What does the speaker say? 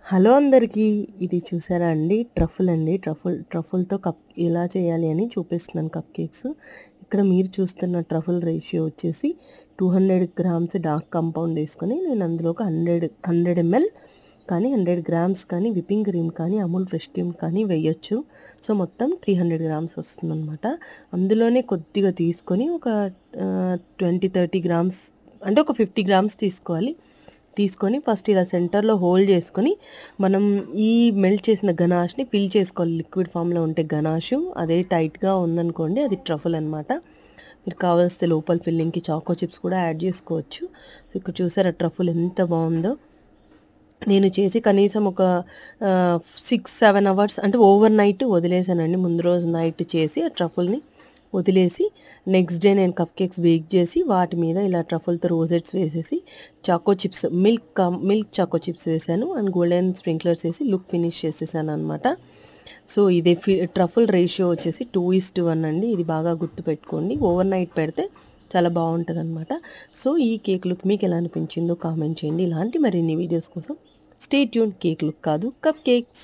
Hello అందరికీ. ఇది చూసారా అండి ట్రఫుల్ అండి. ట్రఫుల్‌తో ఎలా చేయాలి అని చూపిస్తున్నాను కప్ కేక్స్. ఇక్కడ మీరు చూస్తున్న ట్రఫుల్ రేషియో వచ్చేసి 200 గ్రామ్స్ డార్క్ కాంపౌండ్ వేసుకొని నేను అందులోకి 100 ఎంఎల్ కానీ 100 గ్రామ్స్ కానీ విప్పింగ్ క్రీమ్ కానీ అమూల్ ఫ్రెష్ క్రీమ్ కానీ వేయొచ్చు. సో మొత్తం 300 గ్రామ్స్ వస్తుందన్నమాట. అందులోనే కొద్దిగా తీసుకొని ఒక 20-30 గ్రామ్స్ అంటే ఒక 50 గ్రామ్స్ తీసుకొని ఫస్ట్ ఇలా సెంటర్లో హోల్డ్ చేసుకొని మనం ఈ మెల్ట్ చేసిన గనాష్ని ఫిల్ చేసుకోవాలి. లిక్విడ్ ఫామ్లో ఉంటే గనాషు అదే టైట్గా ఉందనుకోండి అది ట్రఫుల్ అనమాట. మీరు కావాల్స్తే లోపల ఫిల్లింగ్కి చాకో చిప్స్ కూడా యాడ్ చేసుకోవచ్చు. ఇక్కడ చూసారా ట్రఫుల్ ఎంత బాగుందో. నేను చేసి కనీసం ఒక 6-7 అవర్స్ అంటే ఓవర్ నైట్ వదిలేసానండి. ముందు రోజు నైట్ చేసి ఆ ట్రఫుల్ని వదిలేసి నెక్స్ట్ డే నేను కప్ కేక్స్ బేక్ చేసి వాటి మీద ఇలా ట్రఫుల్తో రోజెట్స్ వేసేసి choco chips milk choco chips వేసాను అండ్ గోల్డెన్ స్ప్రింక్లర్స్ వేసి లుక్ ఫినిష్ చేసేసాను అనమాట. సో ఇదే ట్రఫుల్ రేషియో వచ్చేసి 2:1 అండి. ఇది బాగా గుర్తుపెట్టుకోండి. ఓవర్ నైట్ పెడితే చాలా బాగుంటుంది అనమాట. సో ఈ కేక్ లుక్ మీకు ఎలా అనిపించిందో కామెంట్ చేయండి. ఇలాంటి మరిన్ని వీడియోస్ కోసం స్టే ట్యూన్. కేక్ లుక్ కాదు కప్ కేక్స్.